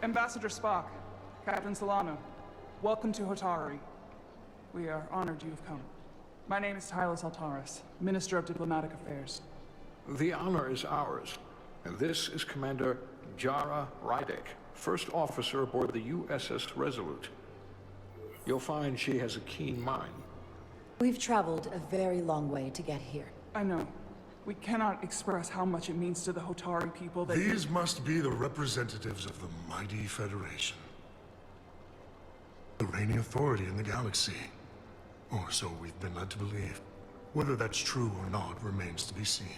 Ambassador Spock, Captain Solano, welcome to Hotari. We are honored you have come. My name is Tyler Saltaris, Minister of Diplomatic Affairs. The honor is ours, and this is Commander Jara Rydek, First Officer aboard the USS Resolute. You'll find she has a keen mind. We've traveled a very long way to get here. I know. We cannot express how much it means to the Hotari people that These must be the representatives of the mighty Federation. The reigning authority in the galaxy. Or so we've been led to believe. Whether that's true or not remains to be seen.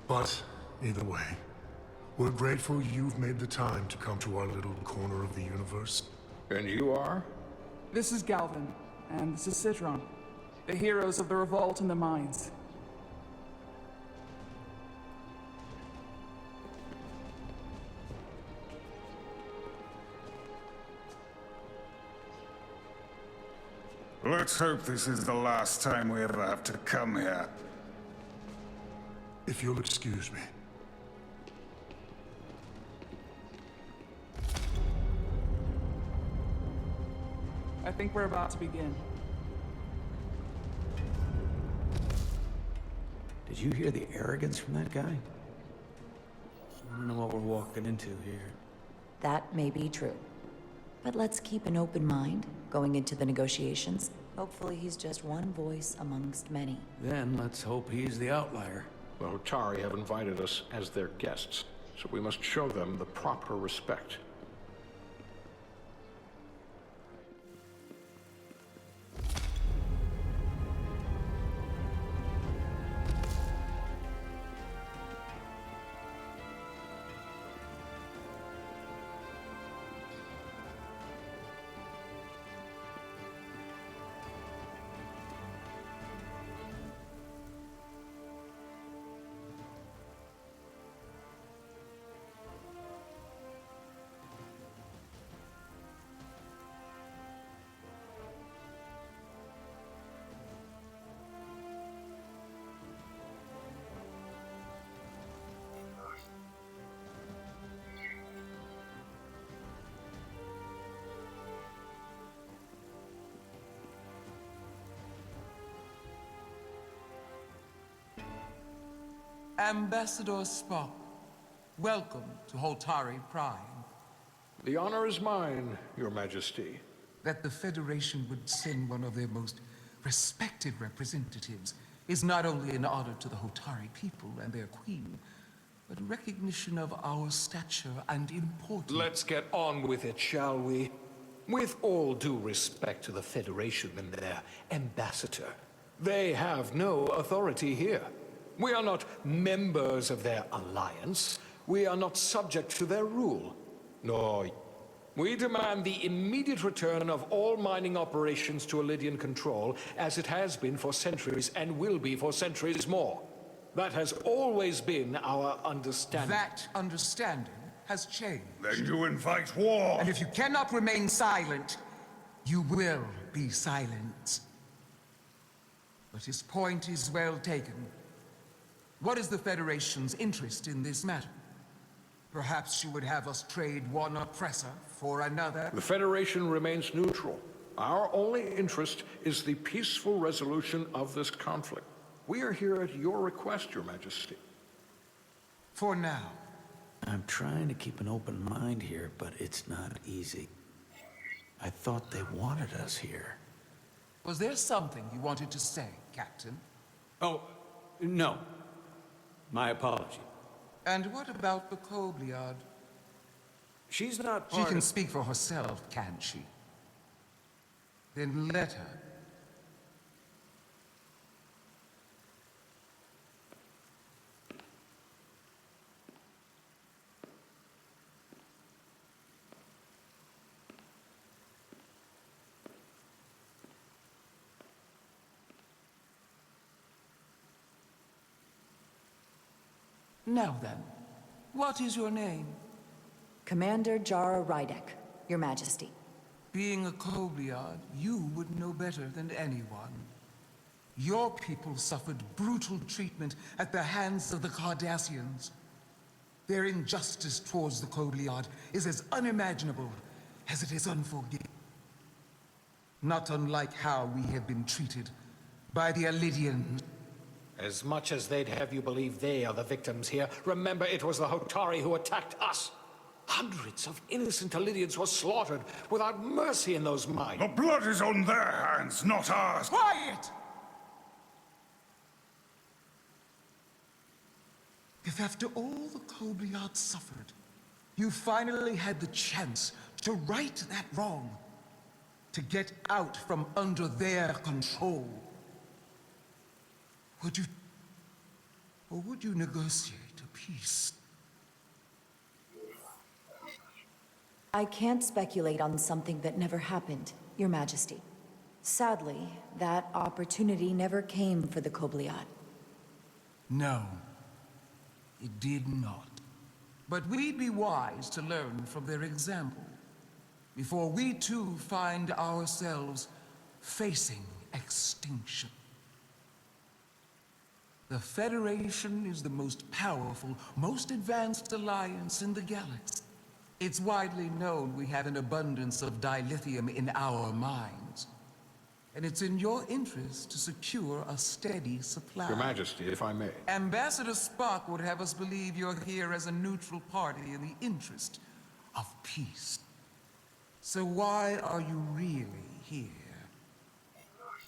But, either way, we're grateful you've made the time to come to our little corner of the universe. And you are? This is Galvin, and this is Citron, the heroes of the revolt in the mines. Let's hope this is the last time we ever have to come here. If you'll excuse me. I think we're about to begin. Did you hear the arrogance from that guy? I don't know what we're walking into here. That may be true. But let's keep an open mind going into the negotiations. Hopefully he's just one voice amongst many. Then let's hope he's the outlier. The Hotari have invited us as their guests, so we must show them the proper respect. Ambassador Spock, welcome to Hotari Prime. The honor is mine, Your Majesty. That the Federation would send one of their most respected representatives is not only an honor to the Hotari people and their queen, but a recognition of our stature and importance. Let's get on with it, shall we? With all due respect to the Federation and their ambassador, they have no authority here. We are not members of their alliance. We are not subject to their rule. No. We demand the immediate return of all mining operations to Elydian control, as it has been for centuries and will be for centuries more. That has always been our understanding. That understanding has changed. Then you invite war! And if you cannot remain silent, you will be silenced. But his point is well taken. What is the Federation's interest in this matter? Perhaps you would have us trade one oppressor for another? The Federation remains neutral. Our only interest is the peaceful resolution of this conflict. We are here at your request, Your Majesty. For now. I'm trying to keep an open mind here, but it's not easy. I thought they wanted us here. Was there something you wanted to say, Captain? Oh, no. My apology. And what about the Kobliad? She's not She can speak for herself, can't she? Then let her. Now then, what is your name? Commander Jara Rydek, Your Majesty. Being a Kobliad, you would know better than anyone. Your people suffered brutal treatment at the hands of the Cardassians. Their injustice towards the Kobliad is as unimaginable as it is unforgiving. Not unlike how we have been treated by the Alydians. As much as they'd have you believe they are the victims here, remember it was the Hotari who attacked us. Hundreds of innocent Alydians were slaughtered without mercy in those mines. The blood is on their hands, not ours. Quiet! If after all the Kobliad suffered, you finally had the chance to right that wrong, to get out from under their control, would you negotiate a peace? I can't speculate on something that never happened, Your Majesty. Sadly, that opportunity never came for the Kobliad. No, it did not. But we'd be wise to learn from their example, before we too find ourselves facing extinction. The Federation is the most powerful, most advanced alliance in the galaxy. It's widely known we have an abundance of dilithium in our mines. And it's in your interest to secure a steady supply. Your Majesty, if I may. Ambassador Spock would have us believe you're here as a neutral party in the interest of peace. So why are you really here?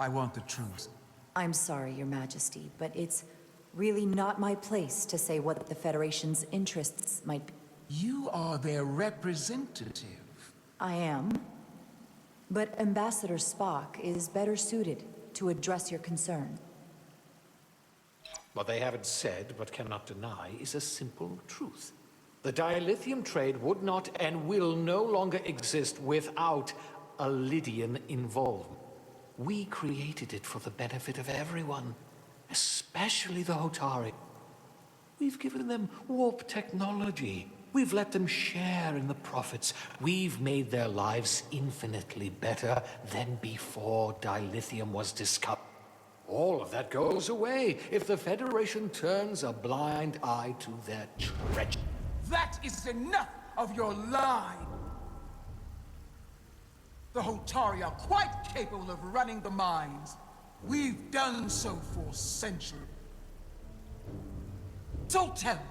I want the truth. I'm sorry, Your Majesty, but it's really not my place to say what the Federation's interests might be. You are their representative. I am. But Ambassador Spock is better suited to address your concern. What they haven't said, but cannot deny, is a simple truth. The dilithium trade would not and will no longer exist without a Lydian involvement. We created it for the benefit of everyone, especially the Hotari. We've given them warp technology. We've let them share in the profits. We've made their lives infinitely better than before dilithium was discovered. All of that goes away if the Federation turns a blind eye to their treachery. That is enough of your lying! The Hotari are quite capable of running the mines. We've done so for centuries. So tell me,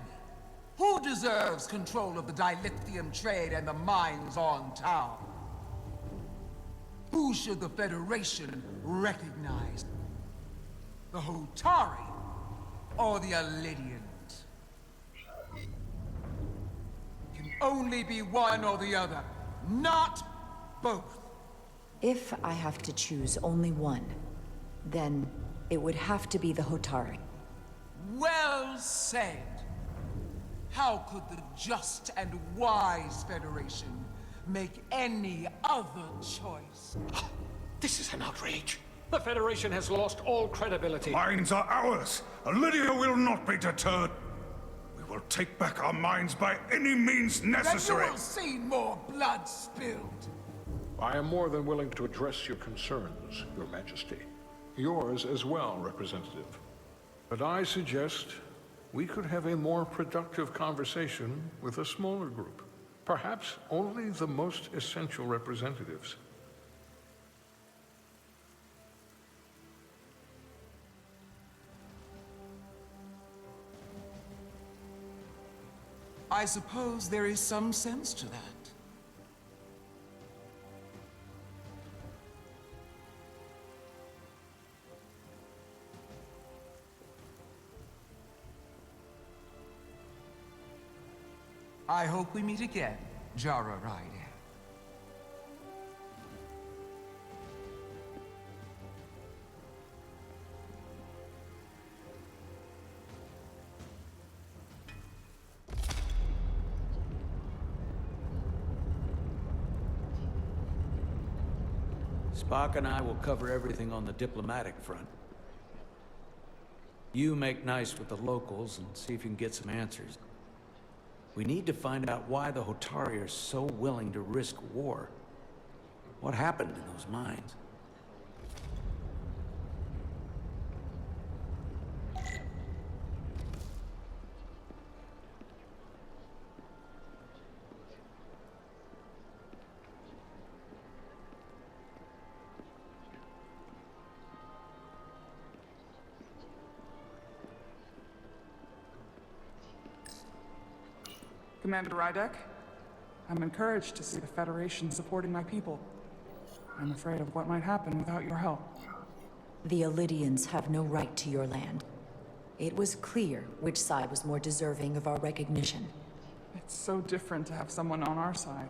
who deserves control of the dilithium trade and the mines on Tau? Who should the Federation recognize? The Hotari or the Alydians? It can only be one or the other, not both. If I have to choose only one, then it would have to be the Hotari. Well said. How could the just and wise Federation make any other choice? This is an outrage. The Federation has lost all credibility. Mines are ours. Lydia will not be deterred. We will take back our mines by any means necessary. Then you will see more blood spilled. I am more than willing to address your concerns, Your Majesty. Yours as well, Representative. But I suggest we could have a more productive conversation with a smaller group. Perhaps only the most essential representatives. I suppose there is some sense to that. I hope we meet again, Jara Ryder. Spock and I will cover everything on the diplomatic front. You make nice with the locals and see if you can get some answers. We need to find out why the Hotari are so willing to risk war. What happened in those mines? Commander Rydek, I'm encouraged to see the Federation supporting my people. I'm afraid of what might happen without your help. The Illidians have no right to your land. It was clear which side was more deserving of our recognition. It's so different to have someone on our side.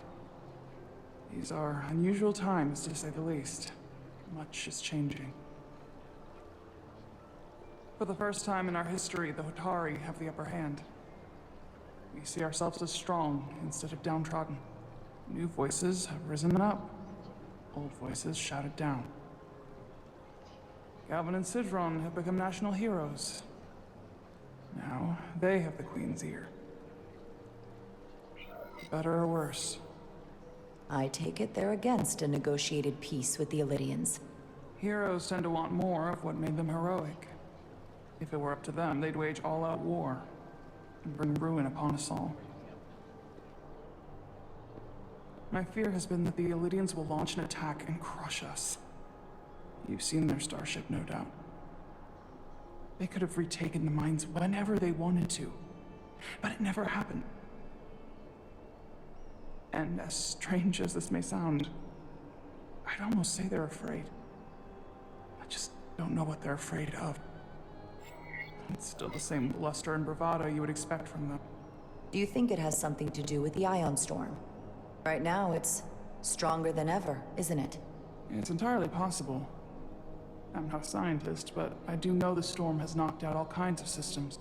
These are unusual times, to say the least. Much is changing. For the first time in our history, the Hotari have the upper hand. We see ourselves as strong instead of downtrodden. New voices have risen up. Old voices shouted down. Galvin and Sidron have become national heroes. Now, they have the Queen's ear. Better or worse? I take it they're against a negotiated peace with the Illidians. Heroes tend to want more of what made them heroic. If it were up to them, they'd wage all-out war and bring ruin upon us all. My fear has been that the Illidians will launch an attack and crush us. You've seen their starship, no doubt. They could have retaken the mines whenever they wanted to, but it never happened. And as strange as this may sound, I'd almost say they're afraid. I just don't know what they're afraid of. It's still the same bluster and bravado you would expect from them. Do you think it has something to do with the Ion Storm? Right now, it's stronger than ever, isn't it? It's entirely possible. I'm not a scientist, but I do know the storm has knocked out all kinds of systems.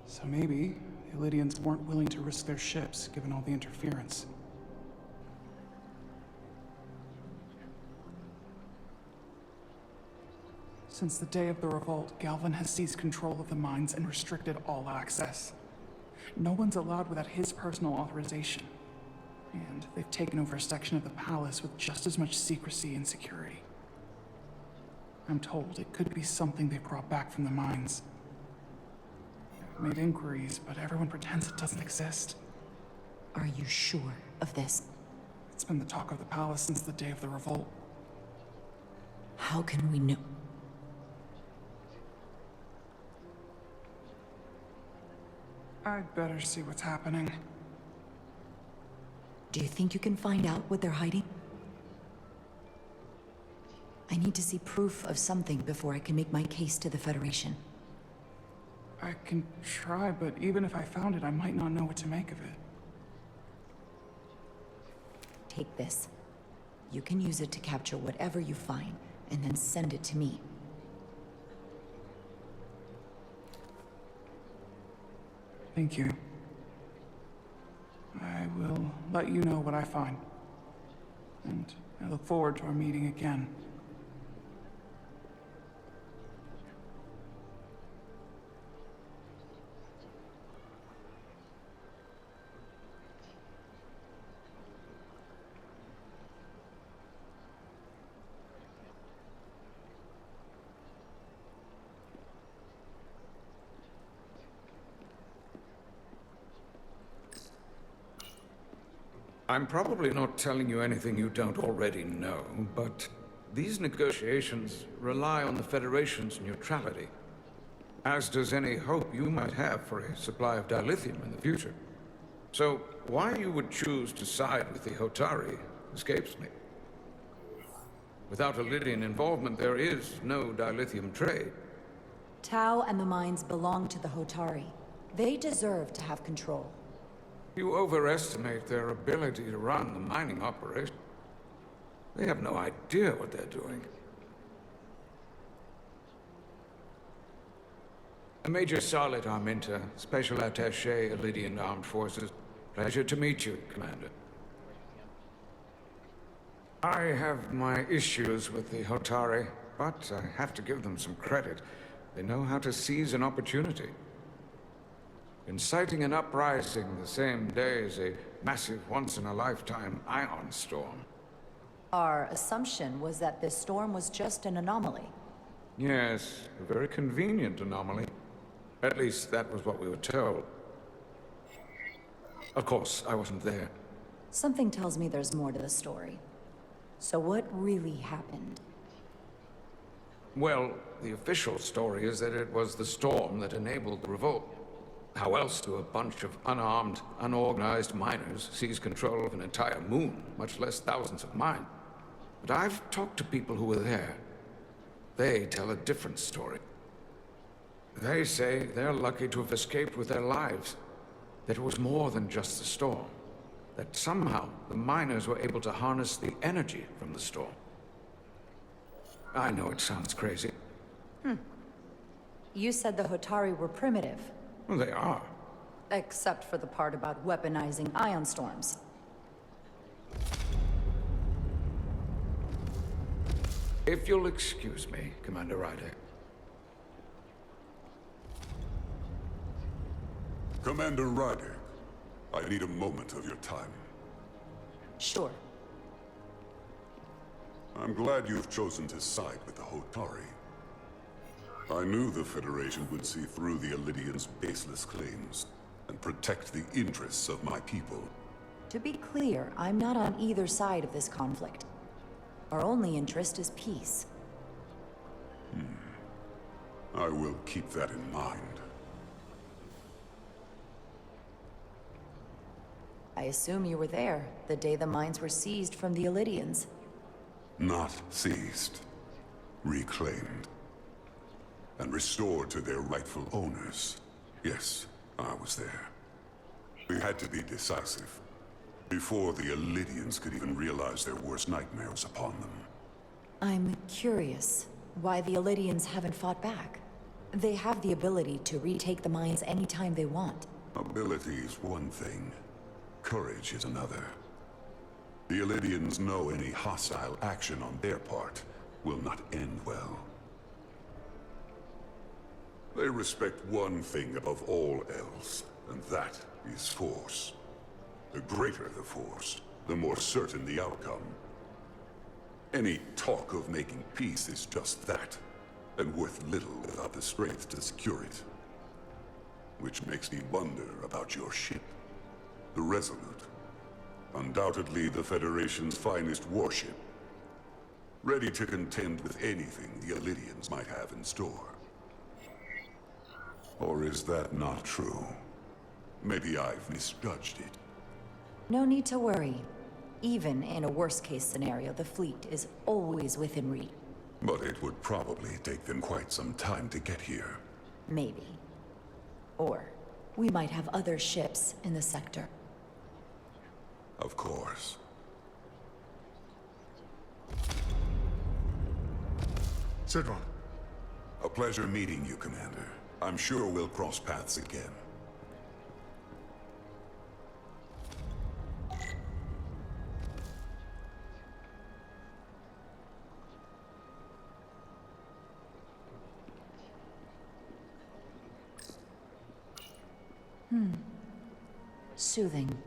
So maybe the Illidians weren't willing to risk their ships, given all the interference. Since the day of the revolt, Galvin has seized control of the mines and restricted all access. No one's allowed without his personal authorization. And they've taken over a section of the palace with just as much secrecy and security. I'm told it could be something they brought back from the mines. I've made inquiries, but everyone pretends it doesn't exist. Are you sure of this? It's been the talk of the palace since the day of the revolt. How can we know? I'd better see what's happening. Do you think you can find out what they're hiding? I need to see proof of something before I can make my case to the Federation. I can try, but even if I found it, I might not know what to make of it. Take this. You can use it to capture whatever you find, and then send it to me. Thank you. I will let you know what I find. And I look forward to our meeting again. I'm probably not telling you anything you don't already know, but these negotiations rely on the Federation's neutrality, as does any hope you might have for a supply of dilithium in the future. So, why you would choose to side with the Hotari escapes me. Without Illidian involvement, there is no dilithium trade. Tau and the mines belong to the Hotari. They deserve to have control. You overestimate their ability to run the mining operation. They have no idea what they're doing. Major Salit Arminta, Special Attaché, Illidian Armed Forces. Pleasure to meet you, Commander. I have my issues with the Hotari, but I have to give them some credit. They know how to seize an opportunity. Inciting an uprising the same day as a massive once-in-a-lifetime ion storm. Our assumption was that this storm was just an anomaly. Yes, a very convenient anomaly. At least that was what we were told. Of course, I wasn't there. Something tells me there's more to the story. So what really happened? Well, the official story is that it was the storm that enabled the revolt. How else do a bunch of unarmed, unorganized miners seize control of an entire moon, much less thousands of mine? But I've talked to people who were there. They tell a different story. They say they're lucky to have escaped with their lives. That it was more than just the storm. That somehow the miners were able to harness the energy from the storm. I know it sounds crazy. You said the Hotari were primitive. Well, they are. Except for the part about weaponizing ion storms. If you'll excuse me, Commander Ryder. Commander Ryder, I need a moment of your time. Sure. I'm glad you've chosen to side with the Hotari. I knew the Federation would see through the Illidians' baseless claims and protect the interests of my people. To be clear, I'm not on either side of this conflict. Our only interest is peace. I will keep that in mind. I assume you were there, the day the mines were seized from the Illidians. Not seized. Reclaimed. And restored to their rightful owners. Yes, I was there. We had to be decisive. Before the Illidians could even realize their worst nightmares upon them. I'm curious why the Illidians haven't fought back. They have the ability to retake the mines anytime they want. Ability is one thing. Courage is another. The Illidians know any hostile action on their part will not end well. They respect one thing above all else, and that is force. The greater the force, the more certain the outcome. Any talk of making peace is just that, and worth little without the strength to secure it. Which makes me wonder about your ship, the Resolute. Undoubtedly the Federation's finest warship. Ready to contend with anything the Illidians might have in store. Or is that not true? Maybe I've misjudged it. No need to worry. Even in a worst-case scenario, the fleet is always within reach. But it would probably take them quite some time to get here. Maybe. Or we might have other ships in the sector. Of course. Sidron. A pleasure meeting you, Commander. I'm sure we'll cross paths again. Soothing.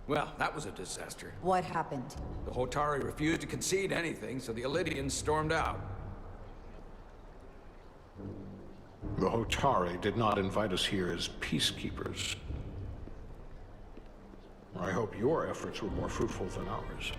Well, that was a disaster. What happened? The Hotari refused to concede anything, so the Illidians stormed out. The Hotari did not invite us here as peacekeepers. I hope your efforts were more fruitful than ours.